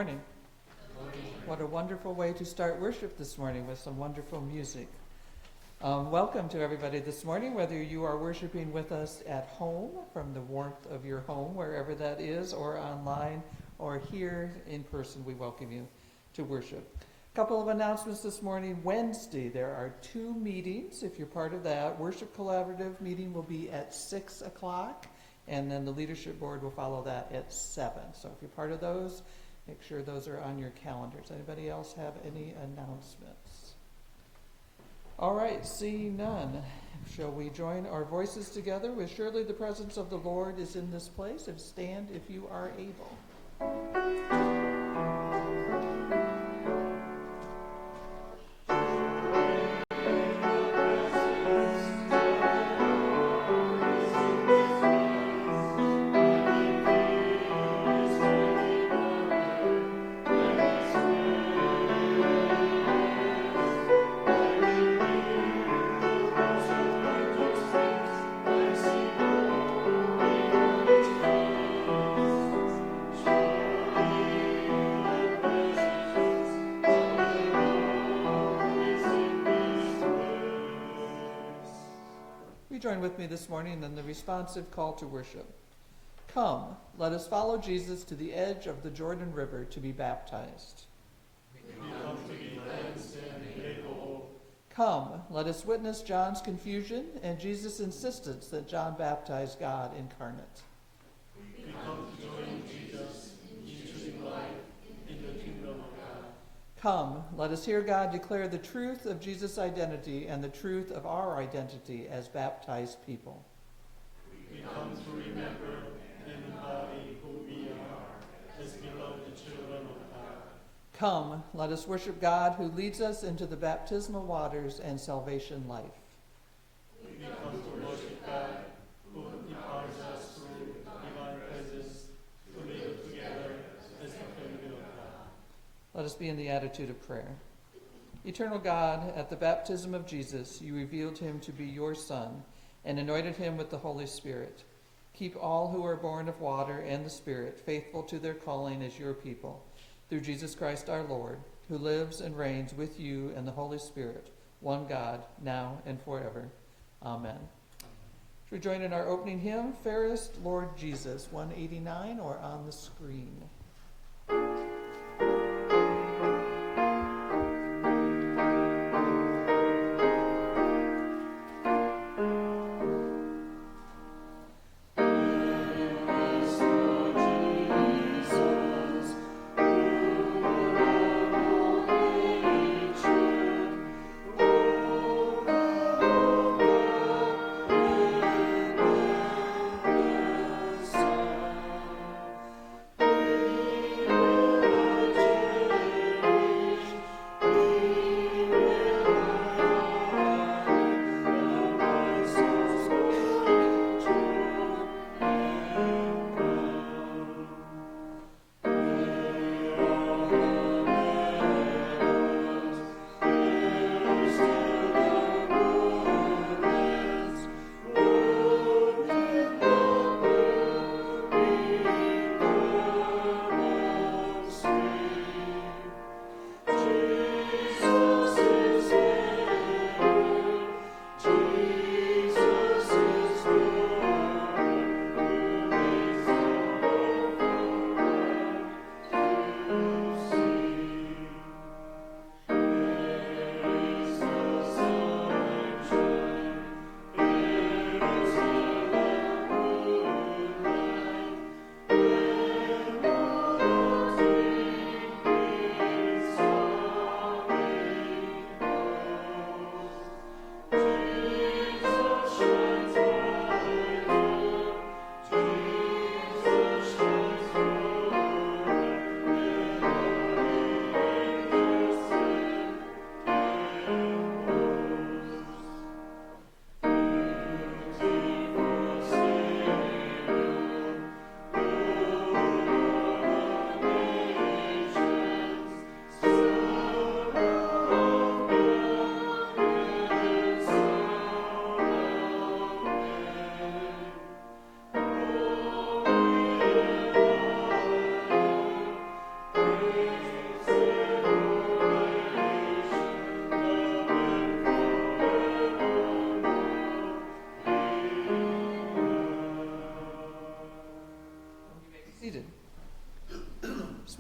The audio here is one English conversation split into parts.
morning. What a wonderful way to start worship this morning with some wonderful music. Welcome to everybody this morning, whether you are worshiping with us at home, from the warmth of your home, wherever that is, or online, or here in person, we welcome you to worship. A couple of announcements this morning. Wednesday, there are 2 meetings. If you're part of that, Worship Collaborative meeting will be at 6 o'clock, and then the Leadership Board will follow that at 7. So if you're part of those, make sure those are on your calendars. Anybody else have any announcements? All right, seeing none, shall we join our voices together with "Surely the presence of the Lord is in this place," and stand if you are able. Join with me this morning in the responsive call to worship. Come, let us follow Jesus to the edge of the Jordan River to be baptized. We come to be cleansed and made whole. Come, let us witness John's confusion and Jesus' insistence that John baptize God incarnate. We come to join Jesus in choosing life in the kingdom of God. Come, let us hear God declare the truth of Jesus' identity and the truth of our identity as baptized people. We come to remember and embody who we are as beloved children of God. Come, let us worship God who leads us into the baptismal waters and salvation life. We come to worship God who empowers us through divine presence to live together as the family of God. Let us be in the attitude of prayer. Eternal God, at the baptism of Jesus, you revealed him to be your Son and anointed him with the Holy Spirit. Keep all who are born of water and the Spirit faithful to their calling as your people, through Jesus Christ our Lord, who lives and reigns with you and the Holy Spirit, one God, now and forever. Amen. We join in our opening hymn, Fairest Lord Jesus, 189, or on the screen. Amen.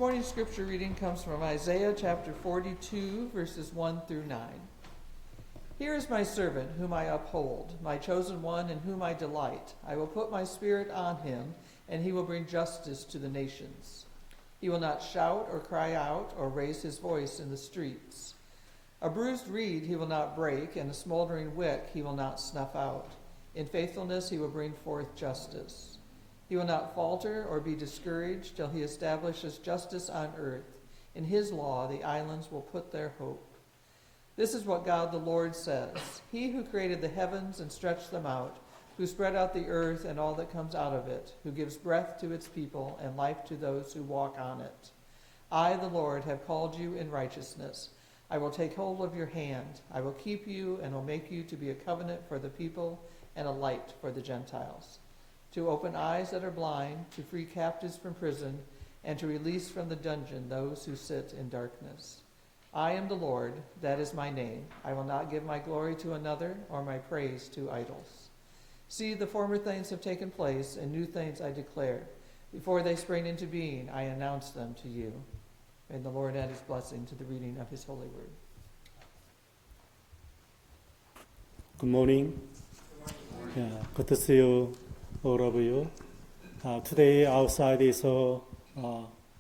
morning's scripture reading comes from Isaiah chapter 42, verses 1 through 9. Here is my servant whom I uphold, my chosen one in whom I delight. I will put my spirit on him, and he will bring justice to the nations. He will not shout or cry out or raise his voice in the streets. A bruised reed he will not break, and a smoldering wick he will not snuff out. In faithfulness he will bring forth justice. He will not falter or be discouraged till he establishes justice on earth. In his law the islands will put their hope. This is what God the Lord says. He who created the heavens and stretched them out, who spread out the earth and all that comes out of it, who gives breath to its people and life to those who walk on it. I, the Lord, have called you in righteousness. I will take hold of your hand. I will keep you and will make you to be a covenant for the people and a light for the Gentiles, to open eyes that are blind, to free captives from prison, and to release from the dungeon those who sit in darkness. I am the Lord, that is my name. I will not give my glory to another or my praise to idols. See, the former things have taken place, and new things I declare. Before they spring into being, I announce them to you. May the Lord add his blessing to the reading of his holy word. Good morning. Yeah, good to see you, all of you. Today outside is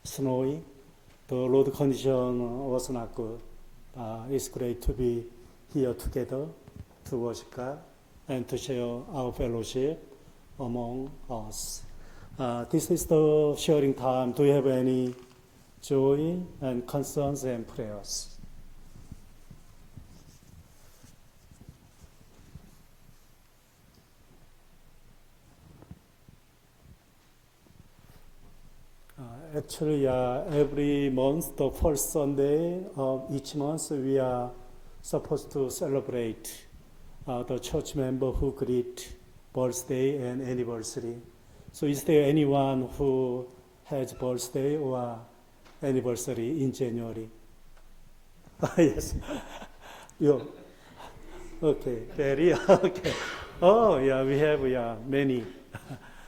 snowy. The road condition was not good. It's great to be here together to worship God and to share our fellowship among us. This is the sharing time. Do you have any joy and concerns and prayers? Actually, every month, the first Sunday of each month, we are supposed to celebrate the church member who greet birthday and anniversary. So is there anyone who has birthday or anniversary in January? Yes. You. Okay, very okay. Oh, yeah, we have many.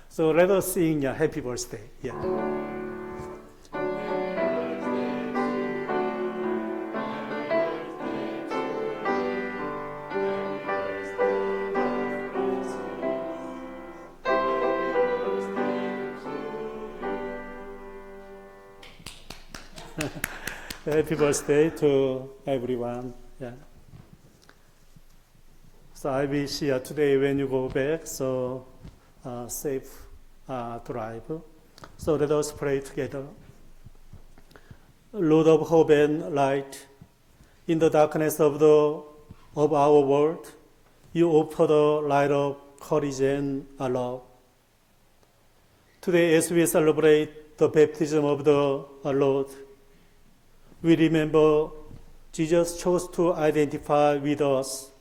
So let us sing happy birthday. Yeah. Happy birthday to everyone. Yeah. So I wish today when you go back, so safe drive. So let us pray together. Lord of hope and light, in the darkness of our world, you offer the light of courage and love. Today, as we celebrate the baptism of the Lord, we remember Jesus chose to identify with us,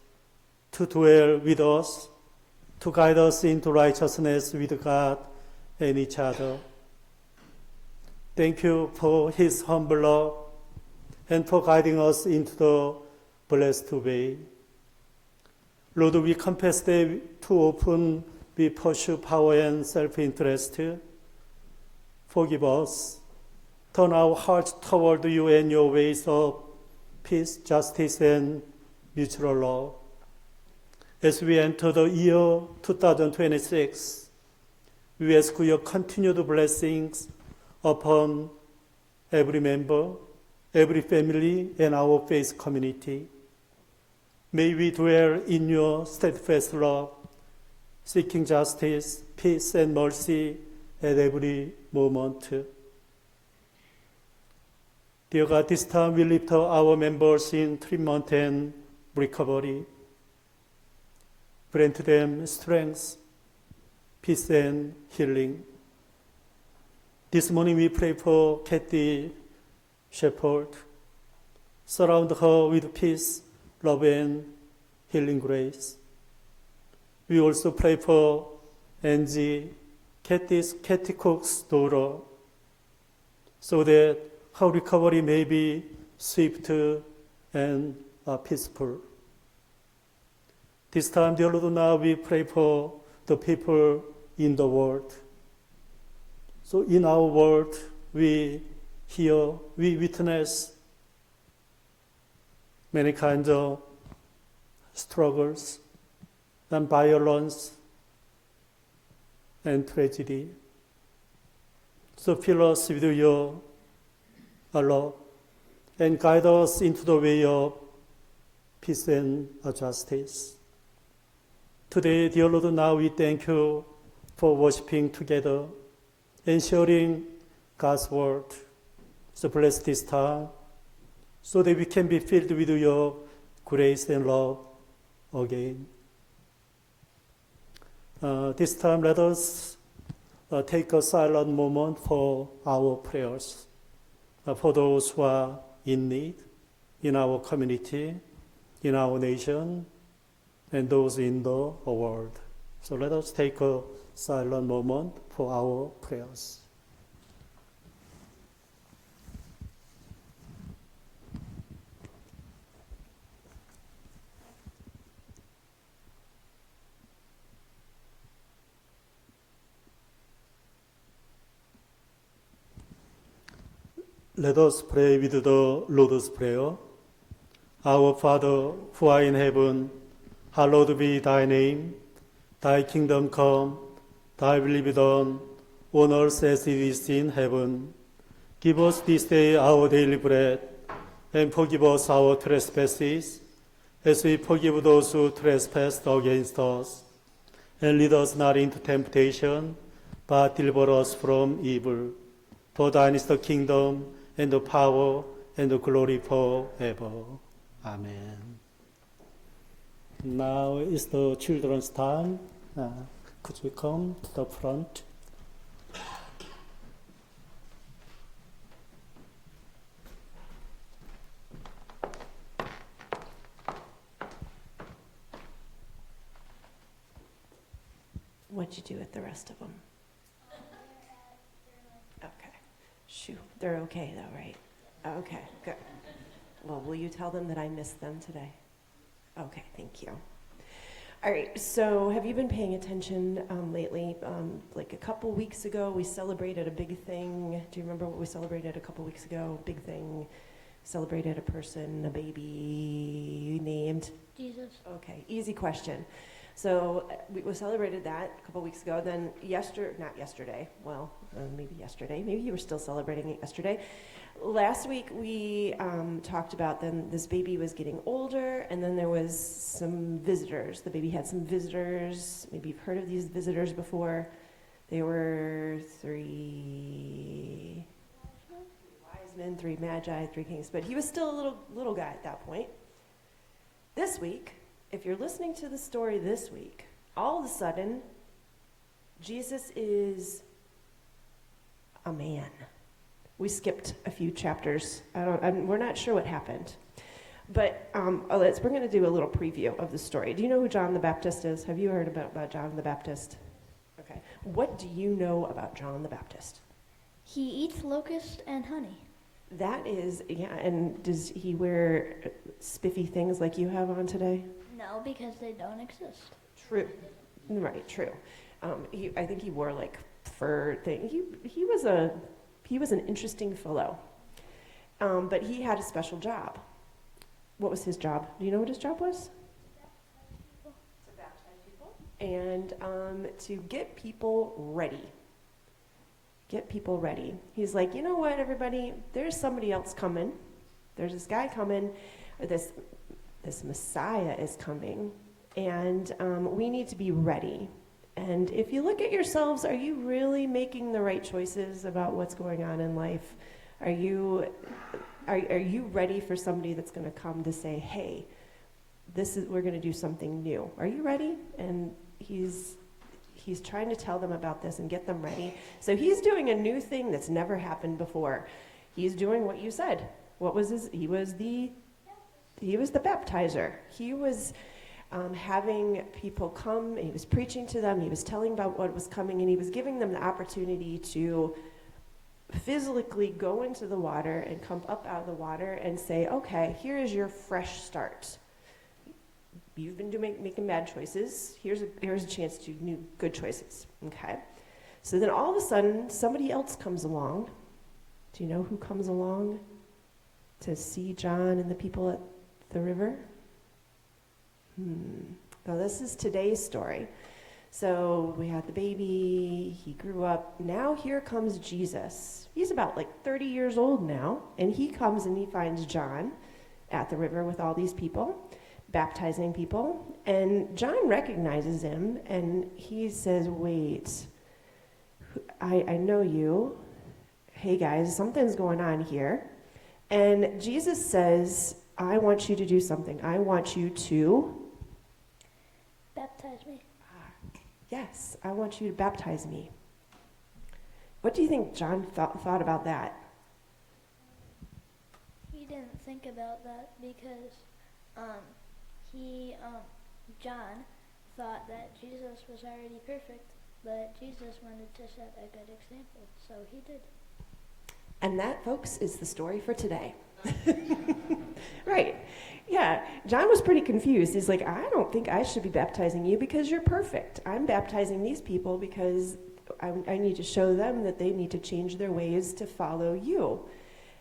to dwell with us, to guide us into righteousness with God and each other. Thank you for his humble love and for guiding us into the blessed way. Lord, we confess that too often we pursue power and self-interest. Forgive us. Turn our hearts toward you and your ways of peace, justice, and mutual love. As we enter the year 2026, we ask your continued blessings upon every member, every family, and our faith community. May we dwell in your steadfast love, seeking justice, peace, and mercy at every moment. Dear God, this time we lift up our members in treatment and recovery. Grant them strength, peace, and healing. This morning we pray for Kathy Shepherd. Surround her with peace, love, and healing grace. We also pray for Angie, Kathy Cook's daughter, so that her recovery may be swift and peaceful. This time, dear Lord, now we pray for the people in the world. So in our world, we here we witness many kinds of struggles and violence and tragedy. So fill us with your love and guide us into the way of peace and justice. Today, dear Lord, now we thank you for worshiping together and sharing God's word. So bless this time so that we can be filled with your grace and love again. This time, let us take a silent moment for our prayers, for those who are in need in our community, in our nation, and those in the world. So let us take a silent moment for our prayers. Let us pray with the Lord's Prayer. Our Father, who art in heaven, hallowed be thy name. Thy kingdom come, thy will be done, on earth as it is in heaven. Give us this day our daily bread, and forgive us our trespasses, as we forgive those who trespass against us. And lead us not into temptation, but deliver us from evil. For thine is the kingdom, and the power, and the glory forever. Amen. Now is the children's time. Could you come to the front? What'd you do with the rest of them? Okay. Shoo, they're okay though, right? Okay, good. Well, will you tell them that I missed them today? Okay, thank you. All right, so have you been paying attention lately? Like a couple weeks ago, we celebrated a big thing. Do you remember what we celebrated a couple weeks ago? Big thing. Celebrated a person, a baby named? Jesus. Okay, easy question. So we celebrated that a couple weeks ago. Then not yesterday, maybe yesterday. Maybe you were still celebrating it yesterday. Last week we talked about then this baby was getting older, and then there was some visitors. The baby had some visitors. Maybe you've heard of these visitors before. They were three wise men, three magi, three kings. But he was still a little guy at that point. This week, if you're listening to the story this week, all of a sudden, Jesus is a man. We skipped a few chapters. We're not sure what happened. But we're going to do a little preview of the story. Do you know who John the Baptist is? Have you heard about John the Baptist? Okay. What do you know about John the Baptist? He eats locusts and honey. That is, yeah, and does he wear spiffy things like you have on today? No, because they don't exist. True. Right, true. I think he wore like fur thing. He was an interesting fellow. But he had a special job. What was his job? Do you know what his job was? To baptize people. And to get people ready. Get people ready. He's like, you know what, everybody? There's somebody else coming. There's this guy coming. This Messiah is coming. And we need to be ready. And if you look at yourselves, are you really making the right choices about what's going on in life? Are you ready for somebody that's going to come to say, hey, we're going to do something new? Are you ready? And he's trying to tell them about this and get them ready. So he's doing a new thing that's never happened before. He's doing what you said. What was he was the baptizer. He was having people come, and he was preaching to them, he was telling about what was coming, and he was giving them the opportunity to physically go into the water and come up out of the water and say, okay, here is your fresh start. You've been making bad choices. Here's a chance to do new good choices. Okay? So then all of a sudden, somebody else comes along, Do you know who comes along to see John and the people at the river? Now this is today's story. So we had the baby, he grew up. Now here comes Jesus. He's about like 30 years old now, and he comes and he finds John at the river with all these people, baptizing people. And John recognizes him, and he says, wait, I know you. Hey guys, something's going on here. And Jesus says, I want you to do something. I want you to... Baptize me. Yes, I want you to baptize me. What do you think John thought about that? He didn't think about that because John thought that Jesus was already perfect, but Jesus wanted to set a good example, so he did. And that, folks, is the story for today. Right. Yeah, John was pretty confused. He's like, I don't think I should be baptizing you because you're perfect. I'm baptizing these people because I need to show them that they need to change their ways to follow you.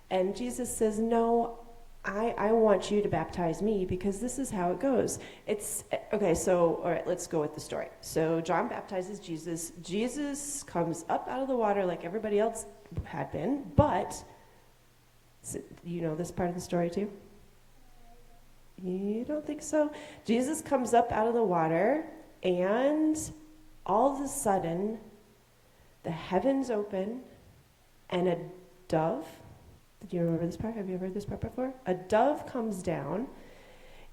And Jesus says, no, I want you to baptize me because this is how it goes. Okay, so, all right, let's go with the story. So John baptizes Jesus. Jesus comes up out of the water like everybody else had been, but, so, you know this part of the story too? You don't think so? Jesus comes up out of the water, and all of a sudden, the heavens open, and a dove, do you remember this part? Have you ever heard this part before? A dove comes down,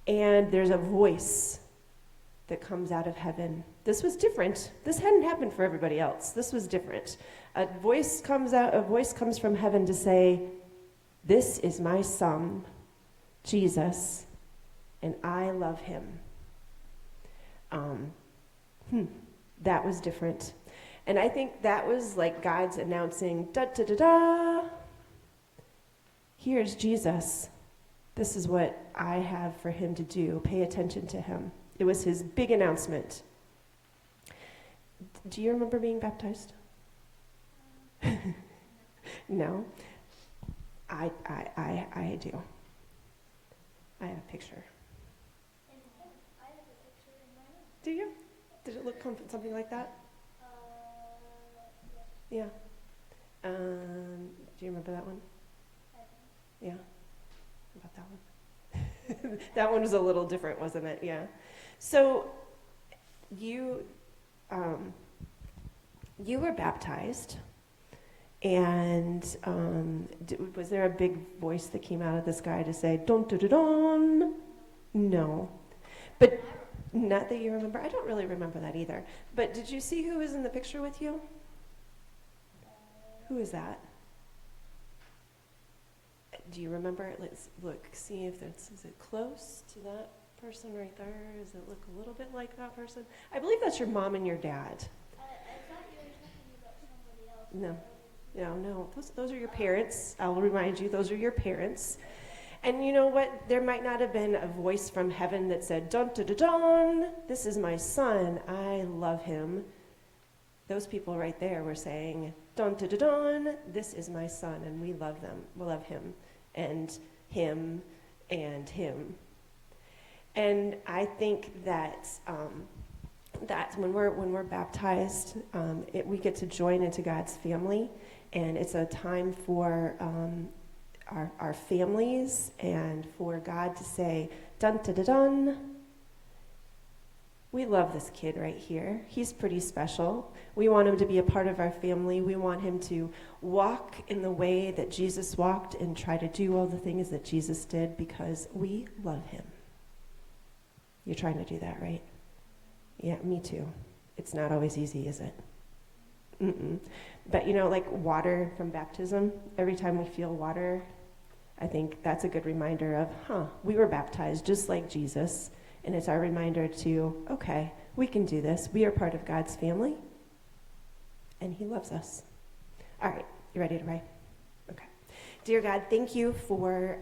and there's a voice that comes out of heaven. This was different. This hadn't happened for everybody else. This was different. A voice comes from heaven to say, this is my son, Jesus, and I love him. That was different. And I think that was like God's announcing, da-da-da-da, here's Jesus. This is what I have for him to do. Pay attention to him. It was his big announcement. Do you remember being baptized? No? I do. I have a picture. I have a picture in my room. Do you? Did it look something like that? Yes. Yeah. Do you remember that one? I think. Yeah. How about that one? That one was a little different, wasn't it? Yeah. So you were baptized, and was there a big voice that came out of the sky to say, "Dun dun dun dun"? No. But not that you remember. I don't really remember that either. But did you see who was in the picture with you? Who is that? Do you remember? Let's look, see if is it close to that person right there? Does it look a little bit like that person? I believe that's your mom and your dad. I thought you were talking about somebody else. No. Those are your parents. I'll remind you, those are your parents. And you know what? There might not have been a voice from heaven that said, dun dun dun dun, this is my son, I love him. Those people right there were saying, dun dun dun dun, this is my son, and we love them. We love him, and him, and him. And I think that that when we're baptized, we get to join into God's family, and it's a time for our families and for God to say, dun dun dun dun. We love this kid right here. He's pretty special. We want him to be a part of our family. We want him to walk in the way that Jesus walked and try to do all the things that Jesus did because we love him. You're trying to do that, right? Yeah, me too. It's not always easy, is it? But you know, like water from baptism, every time we feel water, I think that's a good reminder of, we were baptized just like Jesus. And it's our reminder to, okay, we can do this. We are part of God's family, and he loves us. All right, you ready to pray? Okay. Dear God, thank you for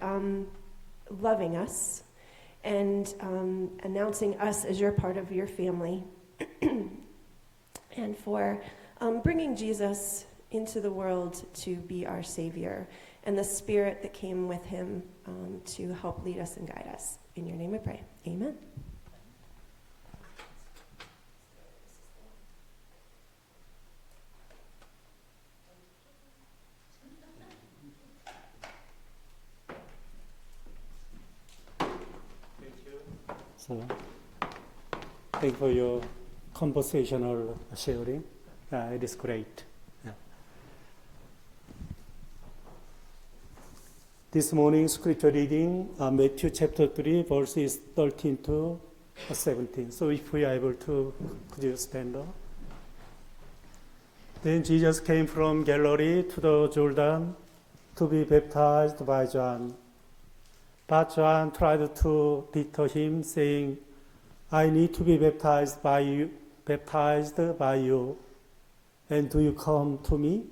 loving us and announcing us as you're part of your family, and for bringing Jesus into the world to be our Savior, and the Spirit that came with him to help lead us and guide us. In your name we pray. Amen. So, thank you for your conversational sharing. It is great. Yeah. This morning's scripture reading, Matthew chapter 3, verses 13 to 17. So if we are able to, could you stand up? Then Jesus came from Galilee to the Jordan to be baptized by John. But John tried to deter him, saying, I need to be baptized by you, and do you come to me?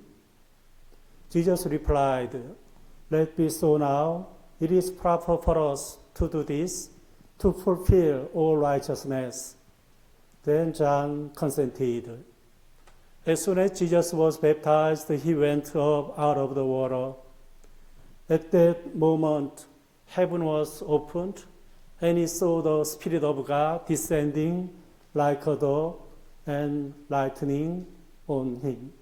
Jesus replied, Let be so now. It is proper for us to do this, to fulfill all righteousness. Then John consented. As soon as Jesus was baptized, he went up out of the water. At that moment, heaven was opened, and he saw the Spirit of God descending like a dove and lightning on him.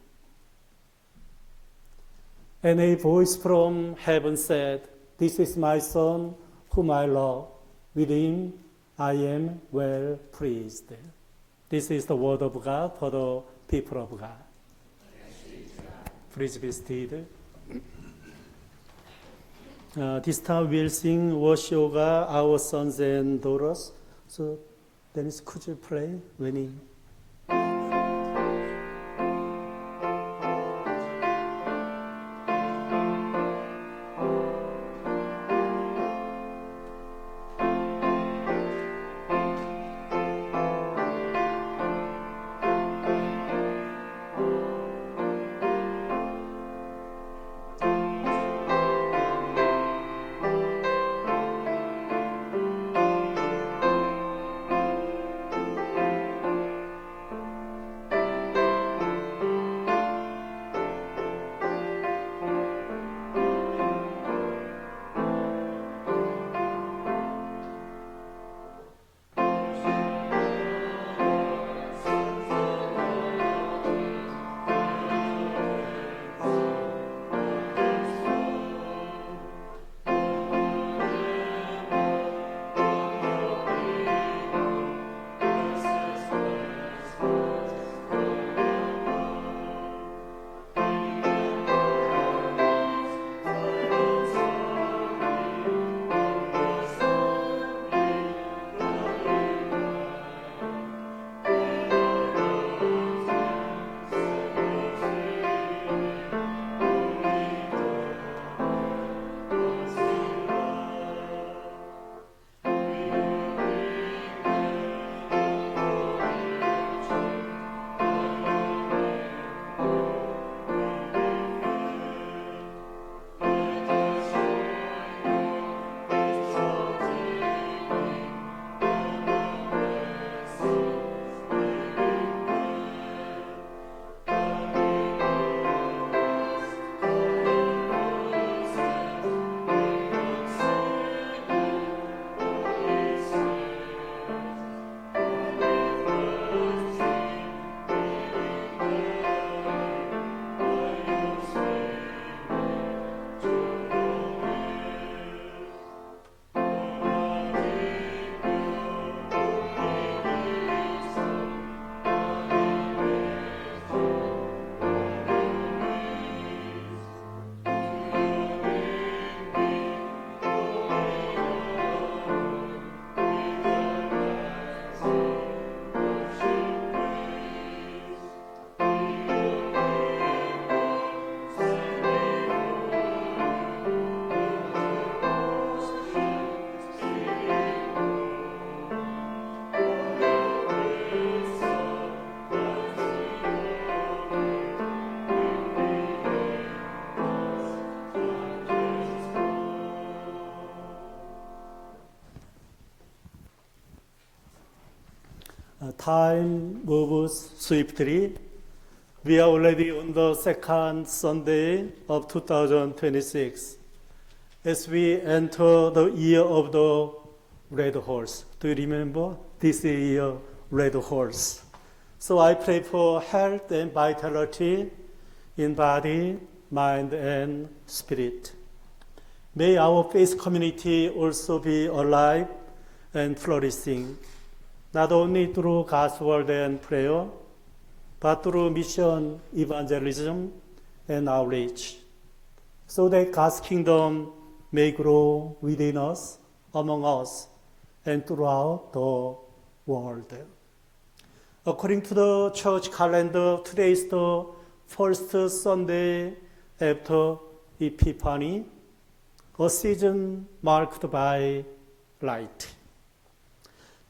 And a voice from heaven said, This is my Son, whom I love. With him I am well pleased. This is the word of God for the people of God. Please be seated. This time we'll sing Wash Over Our Sons and Daughters. So, Dennis, could you play when he... Time moves swiftly. We are already on the second Sunday of 2026 as we enter the year of the red horse. Do you remember? This year, red horse. So I pray for health and vitality in body, mind, and spirit. May our faith community also be alive and flourishing, not only through God's word and prayer, but through mission, evangelism, and outreach, so that God's kingdom may grow within us, among us, and throughout the world. According to the church calendar, today is the first Sunday after Epiphany, a season marked by light.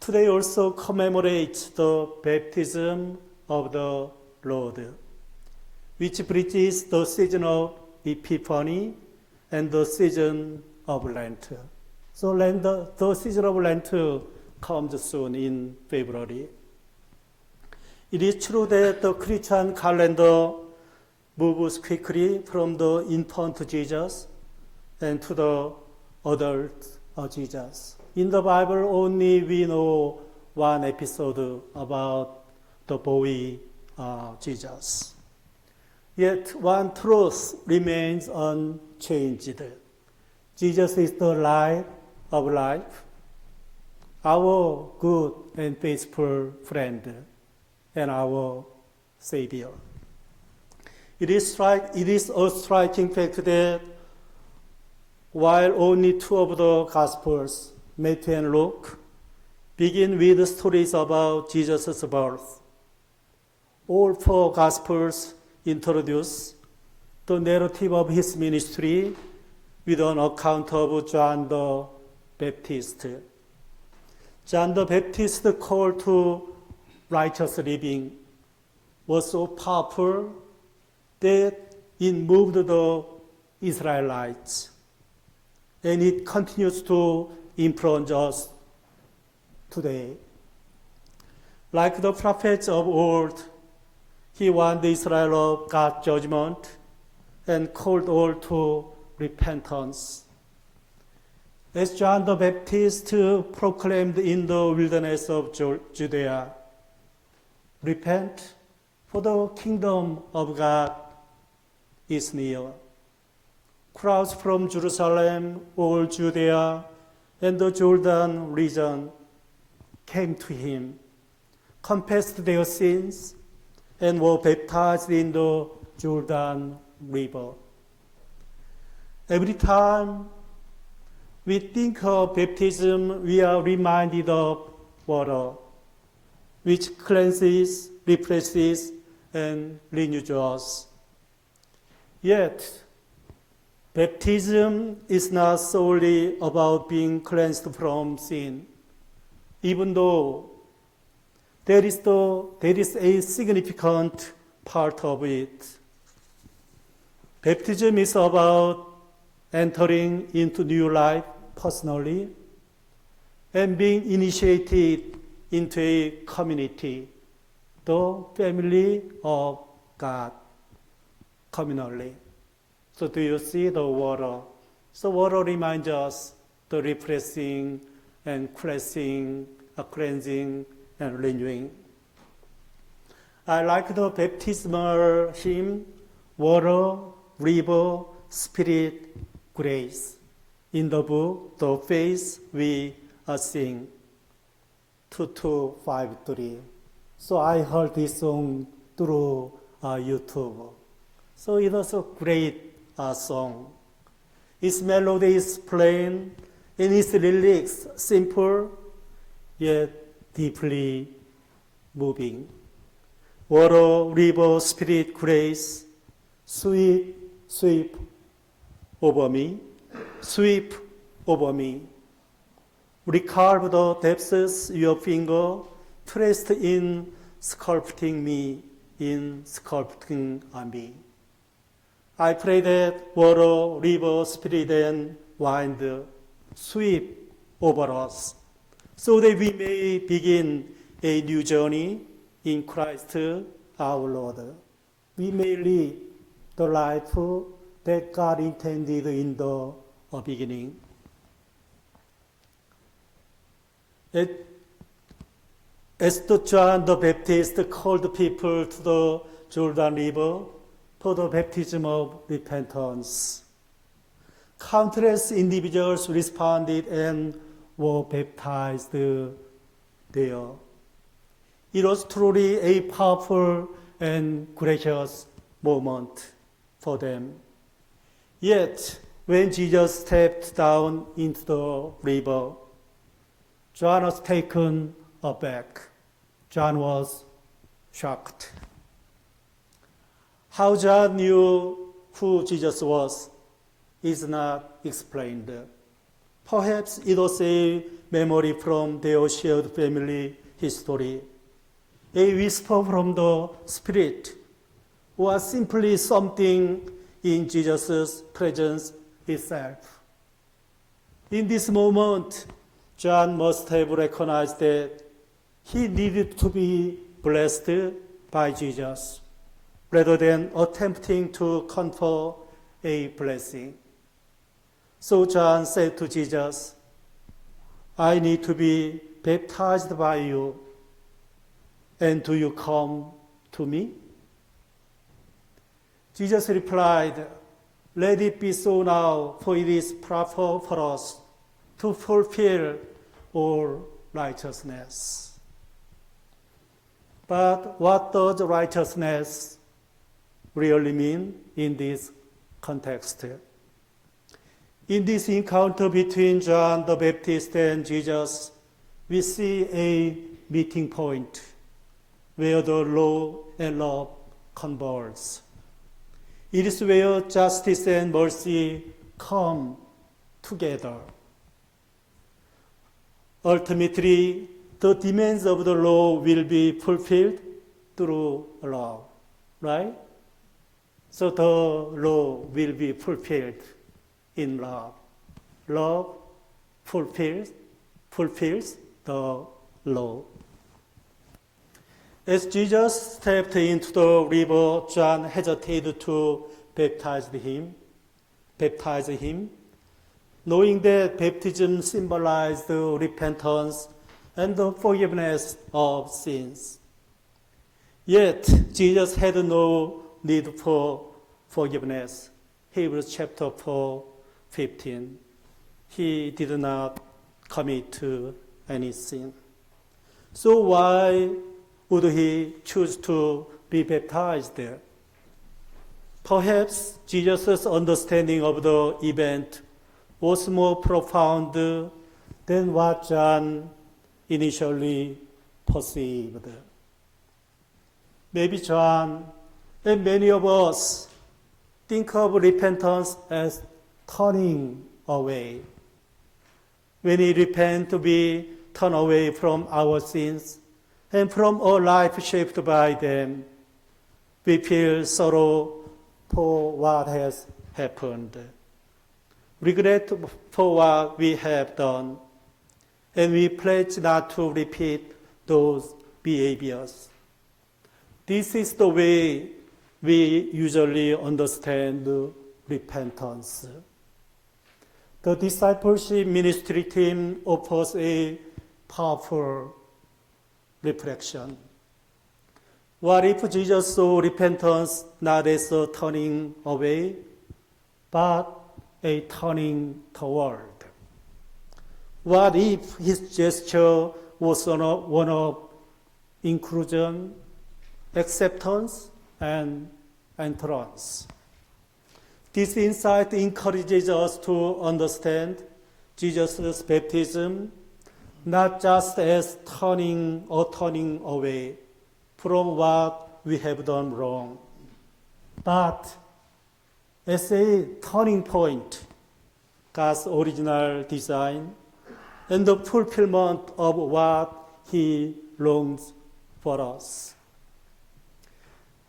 Today also commemorates the baptism of the Lord, which bridges the season of Epiphany and the season of Lent. So the season of Lent comes soon in February. It is true that the Christian calendar moves quickly from the infant Jesus and to the adult Jesus. In the Bible, only we know one episode about the boy Jesus. Yet one truth remains unchanged. Jesus is the light of life, our good and faithful friend, and our Savior. It is a striking fact that while only two of the Gospels, Matthew and Luke, begin with stories about Jesus' birth, all four Gospels introduce the narrative of his ministry with an account of John the Baptist. John the Baptist's call to righteous living was so powerful that it moved the Israelites, and it continues to influence us today. Like the prophets of old, he warned Israel of God's judgment and called all to repentance. As John the Baptist proclaimed in the wilderness of Judea, repent, for the kingdom of God is near. Crowds from Jerusalem, all Judea, and the Jordan region came to him, confessed their sins, and were baptized in the Jordan River. Every time we think of baptism, we are reminded of water, which cleanses, refreshes, and renews us. Yet, baptism is not solely about being cleansed from sin, even though there is a significant part of it. Baptism is about entering into new life personally and being initiated into a community, the family of God, communally. So do you see the water? So water reminds us the refreshing and cleansing and renewing. I like the baptismal hymn, Water, River, Spirit, Grace. In the book, The Faith We Sing, 2253. So I heard this song through YouTube. So it was a great song. Its melody is plain and its lyrics simple yet deeply moving. Water, river, spirit, grace, sweep over me, sweep over me. Recall the depths your finger traced in sculpting me, I pray that water, river, spirit, and wind sweep over us, so that we may begin a new journey in Christ our Lord. we may live the life that God intended in the beginning. As John the Baptist called people to the Jordan River for the baptism of repentance, countless individuals responded and were baptized there. It was truly a powerful and gracious moment for them. Yet, when Jesus stepped down into the river, John was taken aback. John was shocked. How John knew who Jesus was is not explained. Perhaps it was a memory from their shared family history, a whisper from the Spirit, or simply something in Jesus' presence itself. In this moment, John must have recognized that he needed to be blessed by Jesus rather than attempting to confer a blessing. So John said to Jesus, I need to be baptized by you, and do you come to me? Jesus replied, let it be so now, for it is proper for us to fulfill all righteousness. But what does righteousness really mean in this context? In this encounter between John the Baptist and Jesus, we see a meeting point where the law and love converge. It is where justice and mercy come together. Ultimately, the demands of the law will be fulfilled through love, right? So the law will be fulfilled in love. Love fulfills the law. As Jesus stepped into the river, John hesitated to baptize him, knowing that baptism symbolized repentance and the forgiveness of sins. Yet, Jesus had no need for forgiveness. Hebrews chapter 4:15. He did not commit to any sin. So why would he choose to be baptized there? Perhaps Jesus' understanding of the event was more profound than what John initially perceived. Maybe John and many of us think of repentance as turning away. When we repent, we turn away from our sins and from a life shaped by them. We feel sorrow for what has happened, regret for what we have done, and we pledge not to repeat those behaviors. This is the way we usually understand repentance. The discipleship ministry team offers a powerful reflection. What if Jesus saw repentance not as a turning away, but a turning toward? What if his gesture was one of inclusion, acceptance, and entrance? This insight encourages us to understand Jesus' baptism not just as turning away from what we have done wrong, but as a turning point, God's original design, and the fulfillment of what He longs for us.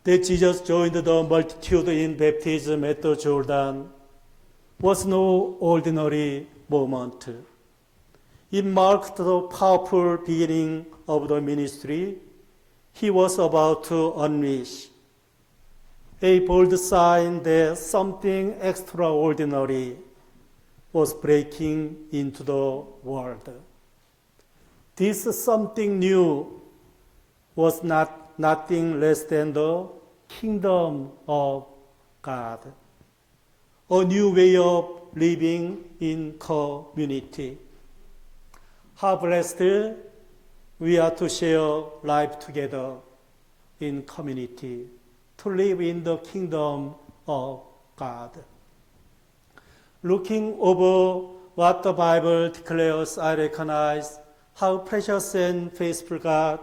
That Jesus joined the multitude in baptism at the Jordan was no ordinary moment. It marked the powerful beginning of the ministry He was about to unleash. a bold sign that something extraordinary was breaking into the world. This something new was nothing less than the kingdom of God, a new way of living in community. How blessed we are to share life together in community, to live in the kingdom of God. Looking over what the Bible declares, I recognize how precious and faithful God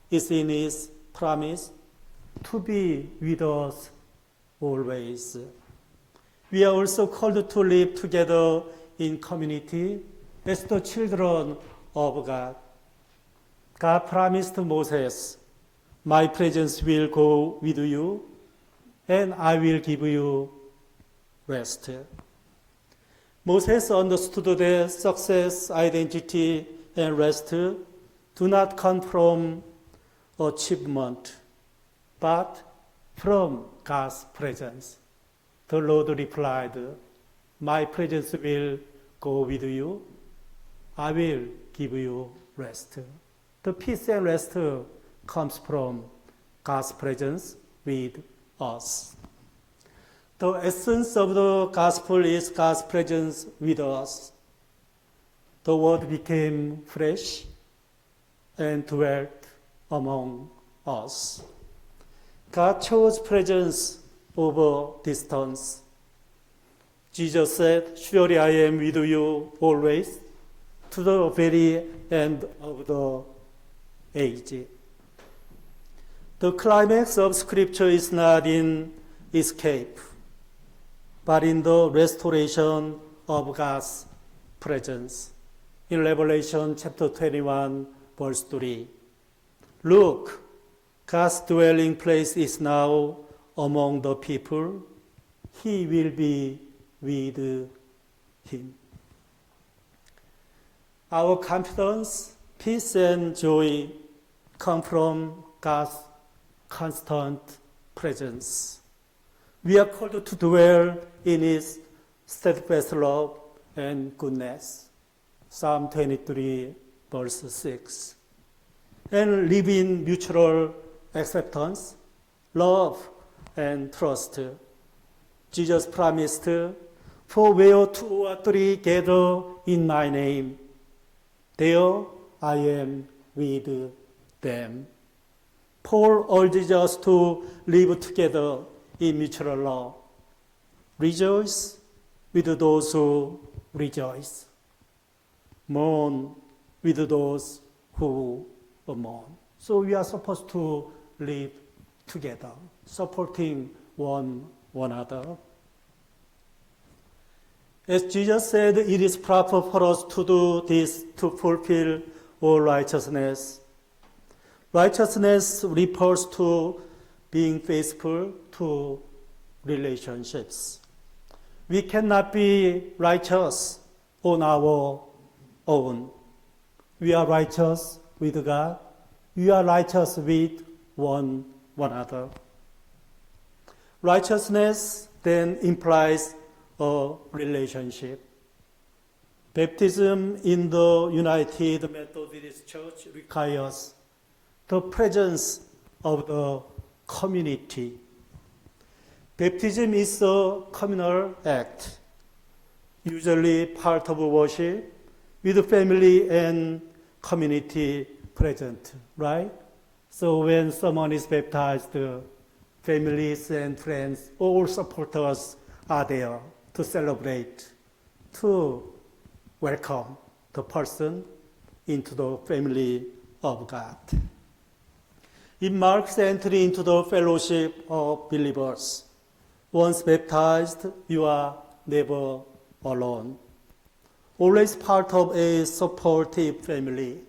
is in His promise to be with us always. We are also called to live together in community as the children of God. God promised Moses, my presence will go with you and I will give you rest. Moses understood that success, identity, and rest do not come from achievement, but from God's presence. The Lord replied, my presence will go with you. I will give you rest. The peace and rest comes from God's presence with us. The essence of the gospel is God's presence with us. The word became flesh and dwelt among us. God chose presence over distance. Jesus said, surely I am with you always, to the very end of the age. The climax of Scripture is not in escape, but in the restoration of God's presence. In Revelation chapter 21, verse 3, look, God's dwelling place is now among the people. He will be with him. Our confidence, peace, and joy come from God's constant presence. We are called to dwell in His steadfast love and goodness. Psalm 23, verse 6. And live in mutual acceptance, love, and trust. Jesus promised, for where two or three gather in my name, there I am with them. Paul urges us to live together in mutual love. Rejoice with those who rejoice. Mourn with those who mourn. So we are supposed to live together, supporting one another. As Jesus said, it is proper for us to do this to fulfill all righteousness. Righteousness refers to being faithful to relationships. We cannot be righteous on our own. We are righteous with God. We are righteous with one another. Righteousness then implies a relationship. Baptism in the United Methodist Church requires the presence of the community. Baptism is a communal act, usually part of worship, with family and community present, right? So when someone is baptized, families and friends, all supporters are there to celebrate, to welcome the person into the family of God. It marks entry into the fellowship of believers. Once baptized, you are never alone. Always part of a supportive family.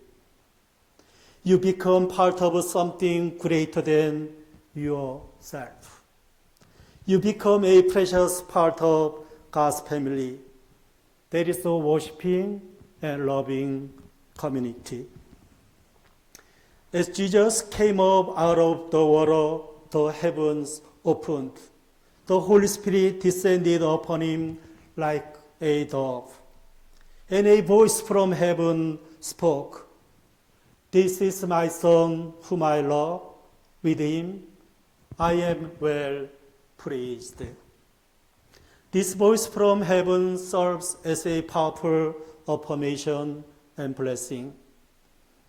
You become part of something greater than yourself. You become a precious part of God's family. That is a worshiping and loving community. As Jesus came up out of the water, the heavens opened. The Holy Spirit descended upon him like a dove. And a voice from heaven spoke, "This is my Son whom I love. With him I am well pleased." This voice from heaven serves as a powerful affirmation and blessing,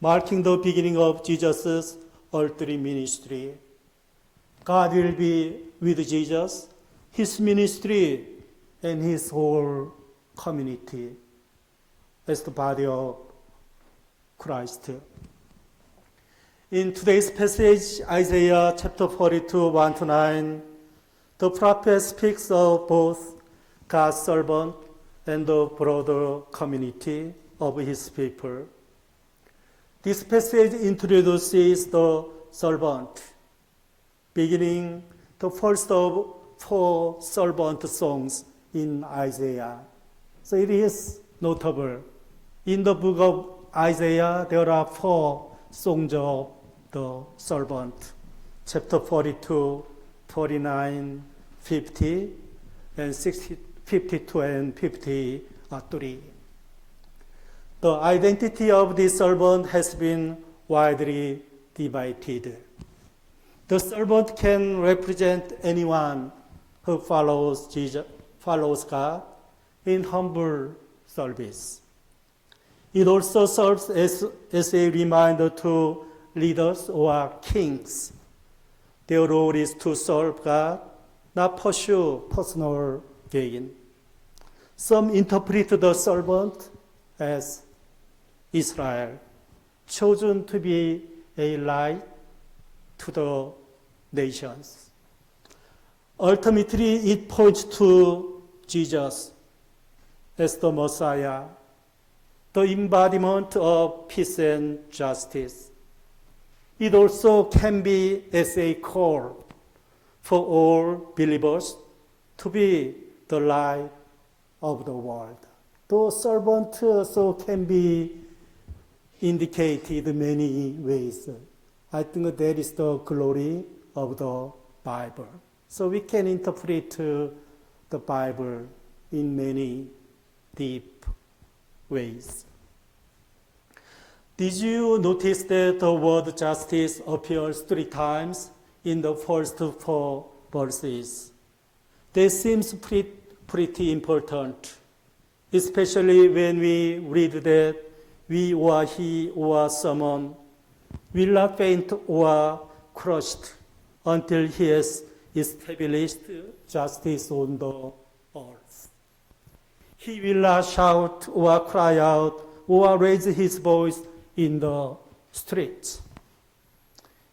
marking the beginning of Jesus' earthly ministry. God will be with Jesus, his ministry, and his whole community as the body of Christ. In today's passage, Isaiah chapter 42, 1-9, the prophet speaks of both God's servant and the broader community of his people. This passage introduces the servant, beginning the first of 4 servant songs in Isaiah. So it is notable. In the book of Isaiah, there are 4 songs of the servant. Chapter 42, 49, 50, and 60, 52 and 53. The identity of the servant has been widely divided. The servant can represent anyone who follows God in humble service. It also serves as a reminder to leaders or kings. Their role is to serve God, not pursue personal gain. Some interpret the servant as Israel, chosen to be a light to the nations. Ultimately, it points to Jesus as the Messiah, the embodiment of peace and justice. It also can be as a call for all believers to be the light of the world. The servant also can be indicated in many ways. I think that is the glory of the Bible. So we can interpret the Bible in many deep ways. Did you notice that the word justice appears 3 times in the first 4 verses? That seems pretty important, especially when we read that we or he or someone will not faint or crushed until he has established justice on the earth. He will not shout or cry out or raise his voice in the streets.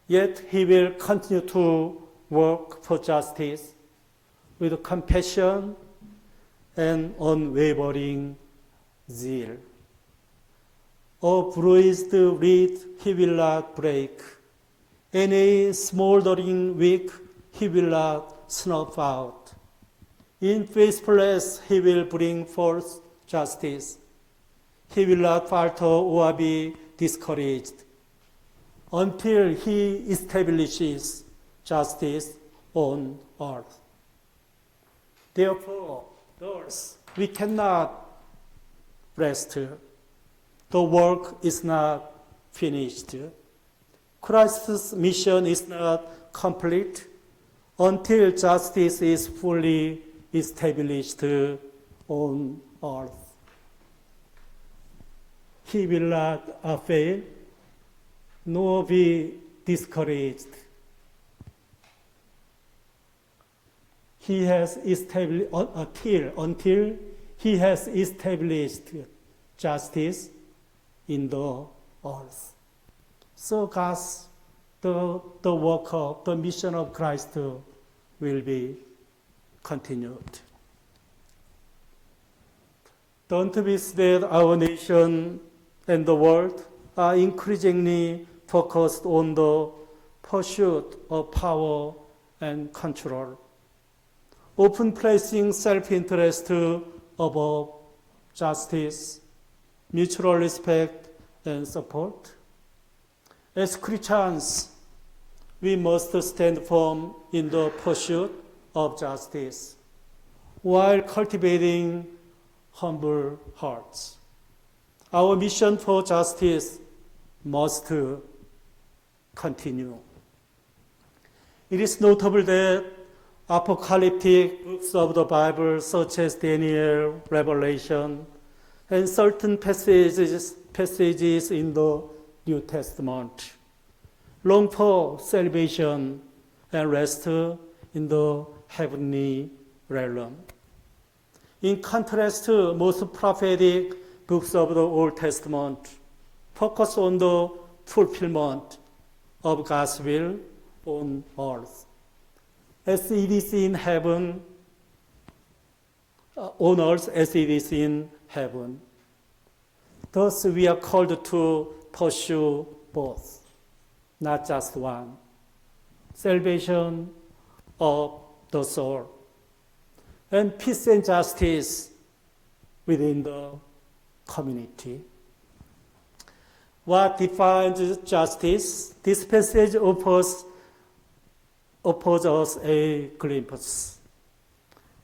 Yet he will continue to work for justice with compassion and unwavering zeal. A bruised reed he will not break, and a smoldering wick he will not snuff out. In faithfulness he will bring forth justice. He will not falter or be discouraged until he establishes justice on earth. Therefore, thus, we cannot rest. The work is not finished. Christ's mission is not complete until justice is fully established on earth. He will not fail, nor be discouraged. He has established until he has established justice in the earth. So the work of the mission of Christ will be continued. Don't miss that our nation and the world are increasingly focused on the pursuit of power and control, often placing self-interest above justice, mutual respect, and support. As Christians, we must stand firm in the pursuit of justice while cultivating humble hearts. Our mission for justice must continue. It is notable that apocalyptic books of the Bible, such as Daniel, Revelation, and certain passages in the New Testament, long for salvation and rest in the heavenly realm. In contrast, most prophetic books of the Old Testament focus on the fulfillment of God's will on earth. As it is in heaven, on earth as it is in heaven. Thus we are called to pursue both, not just one. Salvation of the soul and peace and justice within the community. What defines justice? This passage offers us a glimpse.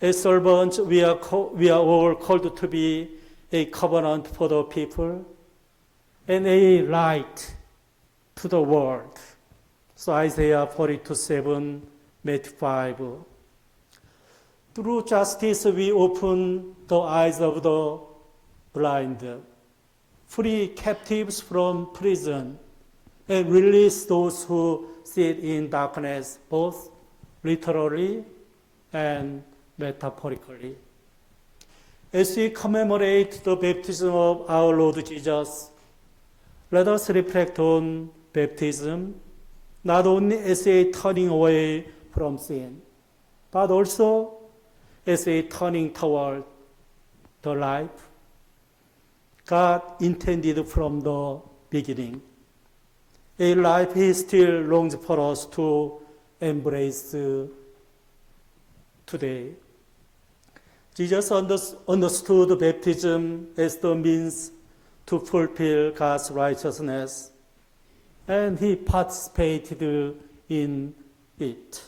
As servants, we are all called to be a covenant for the people and a light to the world. So Isaiah 42:7, Matthew 5. Through justice, we open the eyes of the blind, free captives from prison, and release those who sit in darkness, both literally and metaphorically. As we commemorate the baptism of our Lord Jesus, let us reflect on baptism, not only as a turning away from sin, but also as a turning toward the life God intended from the beginning. A life He still longs for us to embrace today. Jesus understood baptism as the means to fulfill God's righteousness, and He participated in it.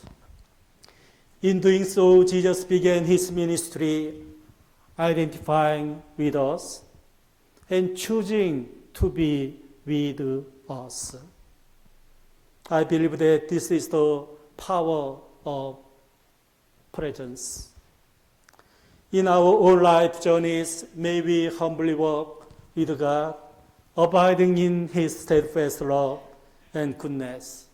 In doing so, Jesus began His ministry identifying with us and choosing to be with us. I believe that this is the power of presence. In our own life journeys, may we humbly walk with God, abiding in His steadfast love and goodness.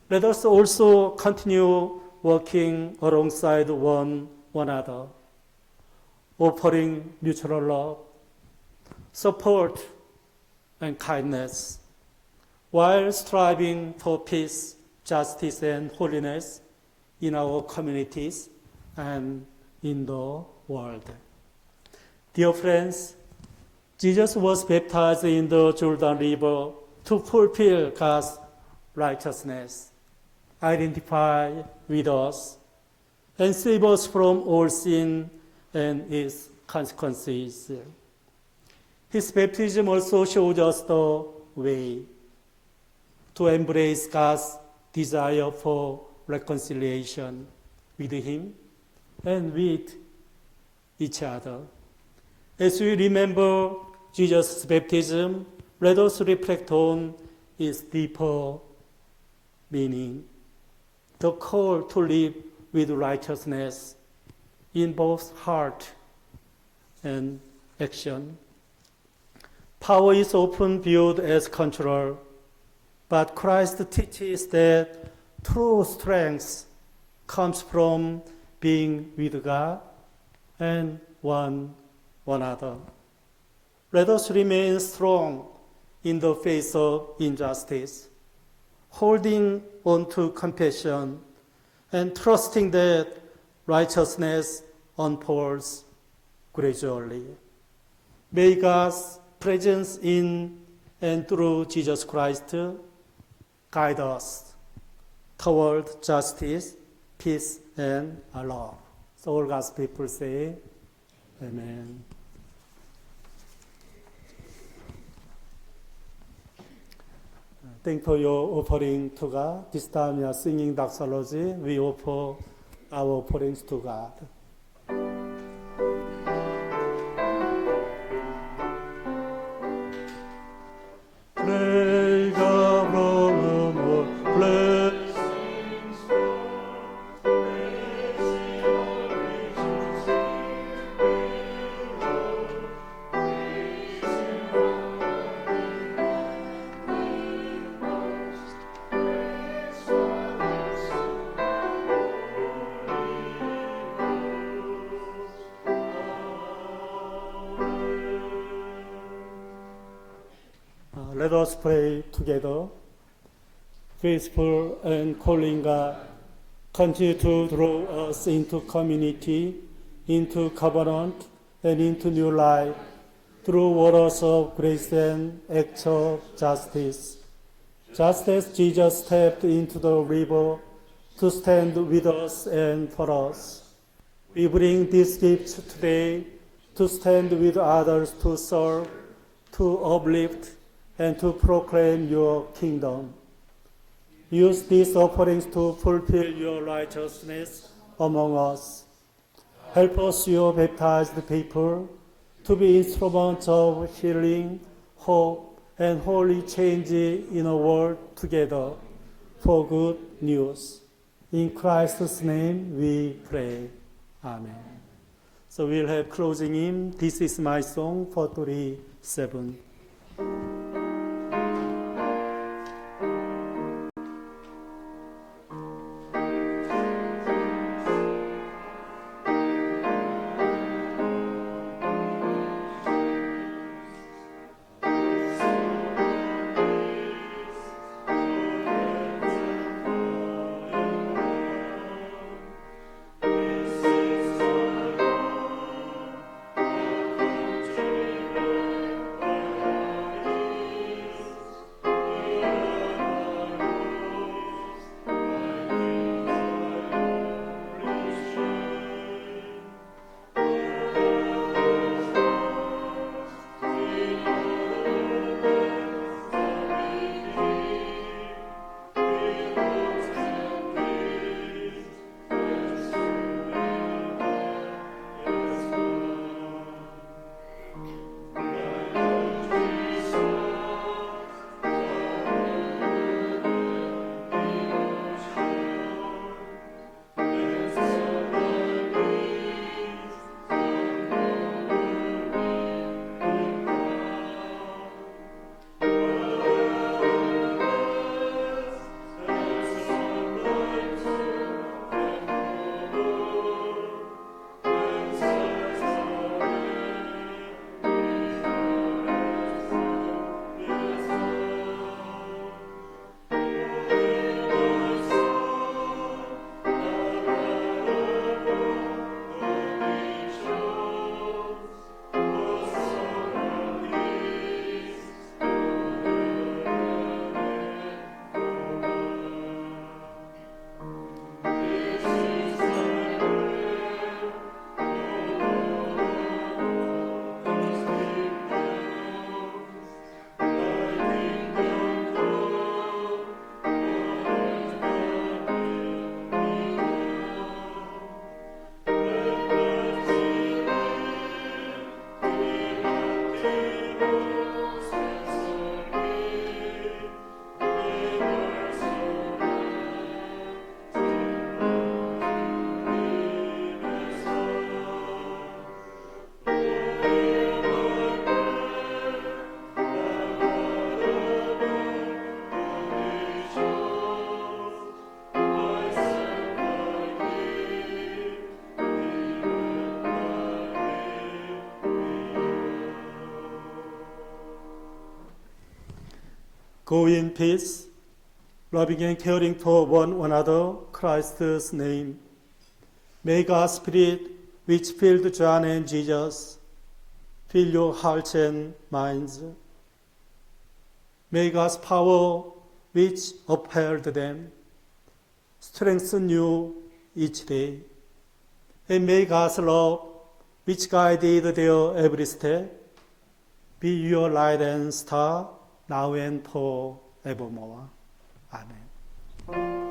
Let us also continue working alongside one another, offering mutual love, support, and kindness, while striving for peace, justice, and holiness in our communities and in the world. Dear friends, Jesus was baptized in the Jordan River to fulfill God's righteousness, identify with us, and save us from all sin and its consequences. His baptism also showed us the way to embrace God's desire for reconciliation with Him and with each other. As we remember Jesus' baptism, let us reflect on its deeper meaning. The call to live with righteousness in both heart and action. Power is often viewed as control, but Christ teaches that true strength comes from being with God and one another. Let us remain strong in the face of injustice, holding on to compassion and trusting that righteousness unfolds gradually. May God's presence in and through Jesus Christ guide us toward justice, peace, and love. So all God's people say, Amen. Thank for your offering to God. This time we are singing doxology. We offer our offerings to God. 내가 부르는 blessings Let us pray together. Faithful and calling God, continue to draw us into community, into covenant, and into new life through waters of grace and acts of justice. Just as Jesus stepped into the river to stand with us and for us, we bring these gifts today to stand with others, to serve, to uplift, and to proclaim your kingdom. Use these offerings to fulfill your righteousness among us. Help us, your baptized people, to be instruments of healing, hope, and holy change in a world together for good news. In Christ's name we pray. Amen. So we'll have closing hymn. This is my song, 437. Go in peace, loving and caring for one another, Christ's name. May God's Spirit, which filled John and Jesus, fill your hearts and minds. May God's power, which upheld them, strengthen you each day. And may God's love, which guided their every step, be your light and star, now and forever. evermore. Amen.